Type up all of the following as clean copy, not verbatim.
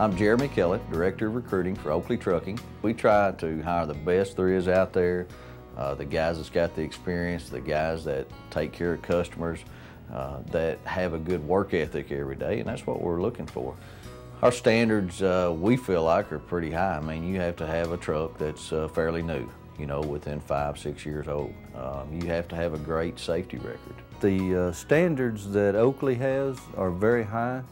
I'm Jeremy Kellett, Director of Recruiting for Oakley Trucking. We try to hire the best there is out there, the guys that's got the experience, the guys that take care of customers, that have a good work ethic every day, and that's what we're looking for. Our standards, we feel like, are pretty high. I mean, you have to have a truck that's fairly new, you know, within 5, 6 years old. You have to have a great safety record. The standards that Oakley has are very high.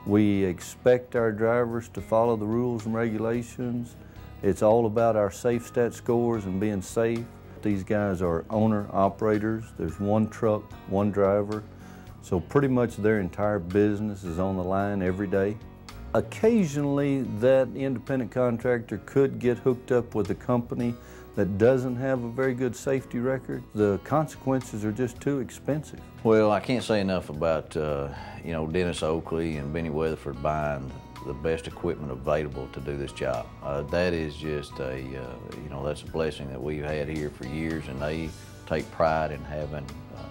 We expect our drivers to follow the rules and regulations. It's all about our safe stat scores and being safe. These guys are owner-operators. There's one truck, one driver. So pretty much their entire business is on the line every day. Occasionally, that independent contractor could get hooked up with a company that doesn't have a very good safety record. The consequences are just too expensive. Well, I can't say enough about you know, Dennis Oakley and Benny Weatherford buying the best equipment available to do this job. That is just a you know, that's a blessing that we've had here for years, and they take pride in having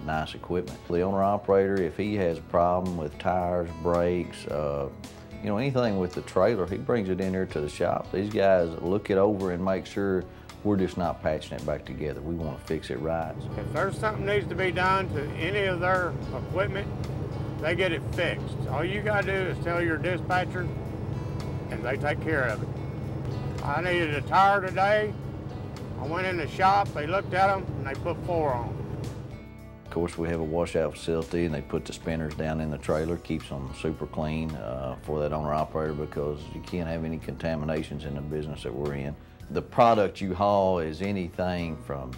nice equipment. The owner-operator, if he has a problem with tires, brakes, you know, anything with the trailer, he brings it in here to the shop. These guys look it over and make sure we're just not patching it back together. We want to fix it right. If there's something needs to be done to any of their equipment, they get it fixed. All you gotta do is tell your dispatcher and they take care of it. I needed a tire today. I went in the shop, they looked at them, and they put 4 on them. Of course, we have a washout facility, and they put the spinners down in the trailer, keeps them super clean for that owner-operator, because you can't have any contaminations in the business that we're in. The product you haul is anything from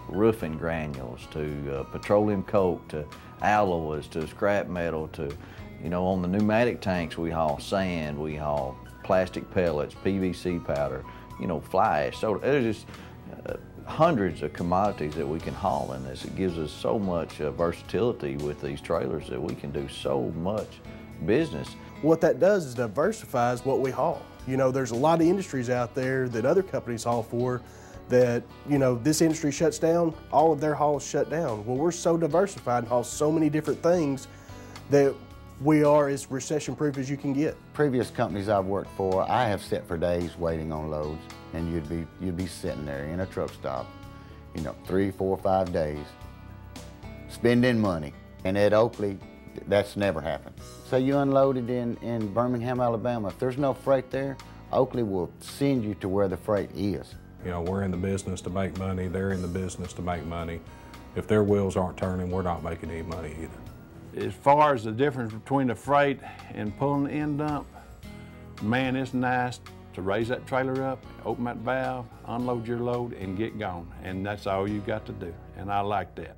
roofing granules to petroleum coke to alloys to scrap metal to, you know, on the pneumatic tanks we haul sand, we haul plastic pellets, PVC powder, you know, fly ash. So there's just hundreds of commodities that we can haul in this. It gives us so much versatility with these trailers that we can do so much business. What that does is diversifies what we haul. You know, there's a lot of industries out there that other companies haul for that, you know, this industry shuts down, all of their hauls shut down. Well, we're so diversified and haul so many different things that we are as recession-proof as you can get. Previous companies I've worked for, I have sat for days waiting on loads, and you'd be sitting there in a truck stop, you know, 3, 4, 5 days, spending money. And at Oakley, that's never happened. So you unloaded in Birmingham, Alabama. If there's no freight there, Oakley will send you to where the freight is. You know, we're in the business to make money. They're in the business to make money. If their wheels aren't turning, we're not making any money either. As far as the difference between the freight and pulling the end dump, man, it's nice to raise that trailer up, open that valve, unload your load, and get gone. And that's all you got to do, and I like that.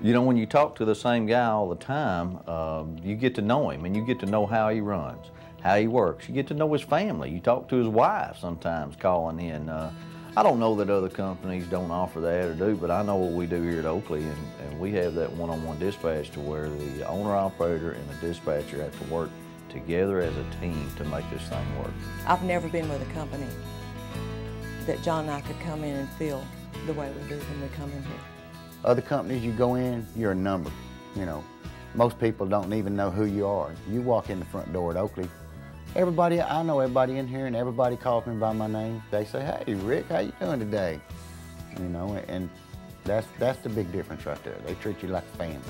You know, when you talk to the same guy all the time, you get to know him, and you get to know how he runs, how he works. You get to know his family. You talk to his wife sometimes calling in. I don't know that other companies don't offer that or do, but I know what we do here at Oakley, and we have that one-on-one dispatch to where the owner-operator and the dispatcher have to work together as a team to make this thing work. I've never been with a company that John and I could come in and feel the way we do when we come in here. Other companies, you go in, you're a number. You know, most people don't even know who you are. You walk in the front door at Oakley, everybody, I know everybody in here, and everybody calls me by my name. They say, "Hey, Rick, how you doing today?" You know, and that's the big difference right there. They treat you like a family.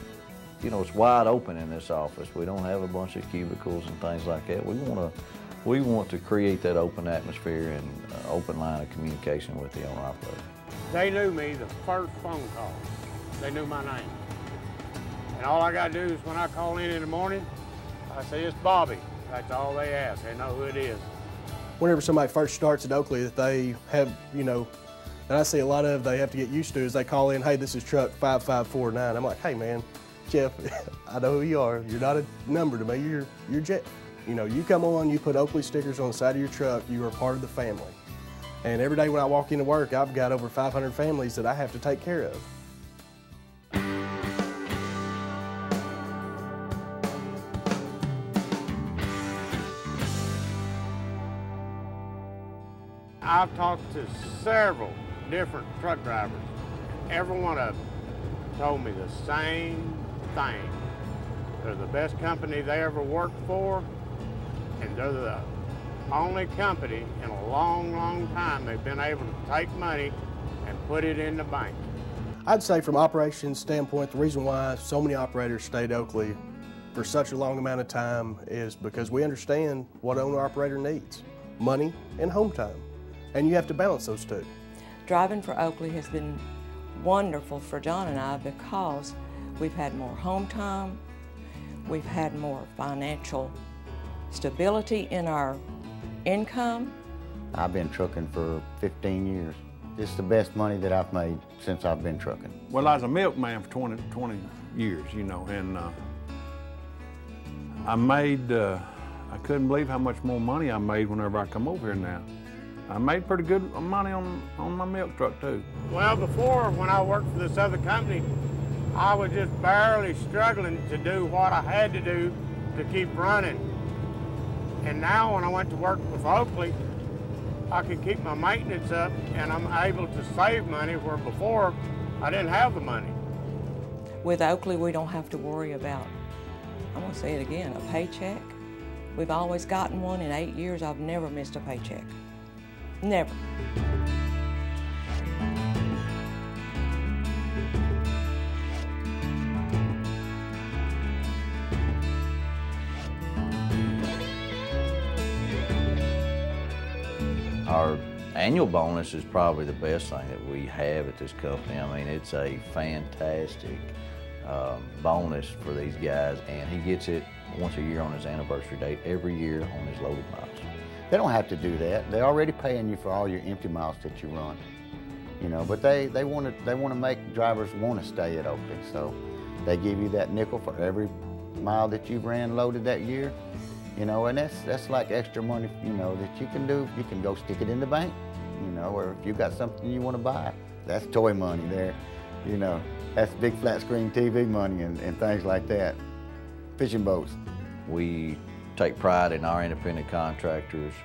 You know, it's wide open in this office. We don't have a bunch of cubicles and things like that. We want to create that open atmosphere and open line of communication with the owner-operator. They knew me the first phone call. They knew my name. And all I got to do is when I call in the morning, I say, "It's Bobby." That's all they ask. They know who it is. Whenever somebody first starts at Oakley, that they have, you know, and I see a lot of they have to get used to is they call in, "Hey, this is truck 5549. I'm like, "Hey, man, Jeff, I know who you are. You're not a number to me. You're Jeff. You know, you come on, you put Oakley stickers on the side of your truck, you are part of the family." And every day when I walk into work, I've got over 500 families that I have to take care of. I've talked to several different truck drivers. Every one of them told me the same thing. They're the best company they ever worked for, and they're the only company in a long, long time they've been able to take money and put it in the bank. I'd say from operations standpoint, the reason why so many operators stayed Oakley for such a long amount of time is because we understand what an owner-operator needs, money and home time, and you have to balance those two. Driving for Oakley has been wonderful for John and I because we've had more home time, we've had more financial stability in our income. I've been trucking for 15 years. It's the best money that I've made since I've been trucking. Well, I was a milkman for 20 years, you know, and I made, I couldn't believe how much more money I made whenever I come over here now. I made pretty good money on my milk truck too. Well, before, when I worked for this other company, I was just barely struggling to do what I had to do to keep running. And now when I went to work with Oakley, I can keep my maintenance up and I'm able to save money where before I didn't have the money. With Oakley, we don't have to worry about, I'm gonna say it again, a paycheck. We've always gotten one. In 8 years, I've never missed a paycheck. Never. Our annual bonus is probably the best thing that we have at this company. I mean, it's a fantastic bonus for these guys, and he gets it once a year on his anniversary date, every year on his loaded miles. They don't have to do that. They're already paying you for all your empty miles that you run, you know. But they want to make drivers want to stay at Oakley, so they give you that nickel for every mile that you've ran loaded that year, you know. And that's like extra money, you know, that you can do. You can go stick it in the bank, you know, or if you got something you want to buy, that's toy money there, you know. That's big flat screen TV money and things like that. Fishing boats. We take pride in our independent contractors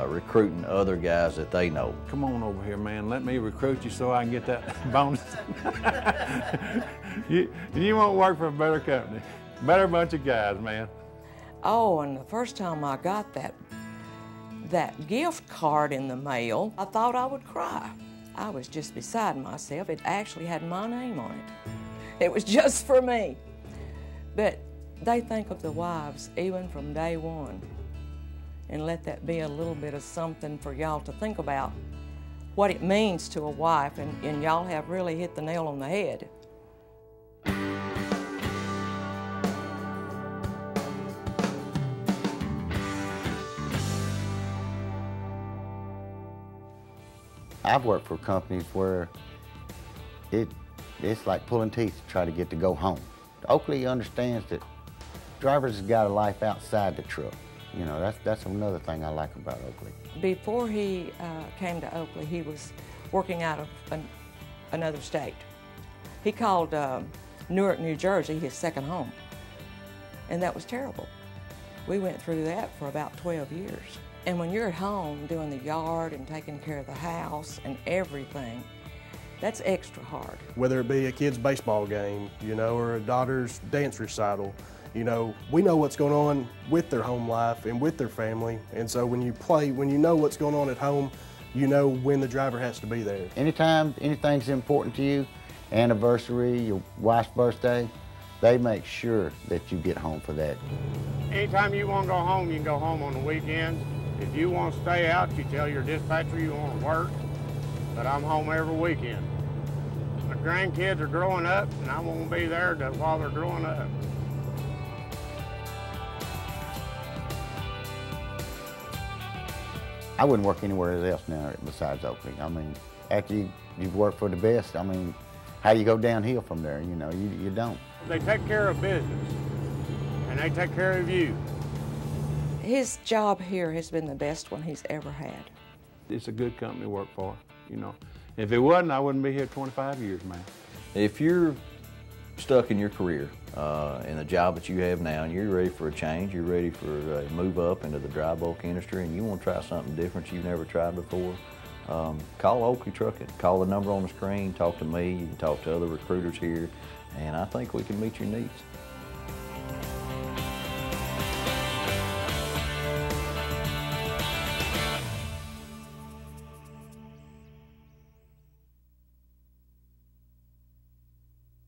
recruiting other guys that they know. Come on over here, man. Let me recruit you so I can get that bonus. you won't work for a better company. Better bunch of guys, man. Oh, and the first time I got that gift card in the mail, I thought I would cry. I was just beside myself. It actually had my name on it. It was just for me. But they think of the wives even from day one. And let that be a little bit of something for y'all to think about what it means to a wife, and y'all have really hit the nail on the head. I've worked for companies where it's like pulling teeth to try to get to go home. Oakley understands that drivers have got a life outside the truck. You know, that's another thing I like about Oakley. Before he came to Oakley, he was working out of another state. He called Newark, New Jersey, his second home. And that was terrible. We went through that for about 12 years. And when you're at home doing the yard and taking care of the house and everything, that's extra hard. Whether it be a kid's baseball game, you know, or a daughter's dance recital, you know, we know what's going on with their home life and with their family. And so when you play, when you know what's going on at home, you know when the driver has to be there. Anytime anything's important to you, anniversary, your wife's birthday, they make sure that you get home for that. Anytime you want to go home, you can go home on the weekends. If you want to stay out, you tell your dispatcher you want to work, but I'm home every weekend. My grandkids are growing up, and I won't be there while they're growing up. I wouldn't work anywhere else now besides Oakley. I mean, after you've worked for the best, I mean, how you go downhill from there, you know, you don't. They take care of business, and they take care of you. His job here has been the best one he's ever had. It's a good company to work for, you know. If it wasn't, I wouldn't be here 25 years, man. If you're stuck in your career, in the job that you have now, and you're ready for a change, you're ready for a move up into the dry bulk industry, and you want to try something different you've never tried before, call Oakley Trucking. Call the number on the screen, talk to me, you can talk to other recruiters here, and I think we can meet your needs.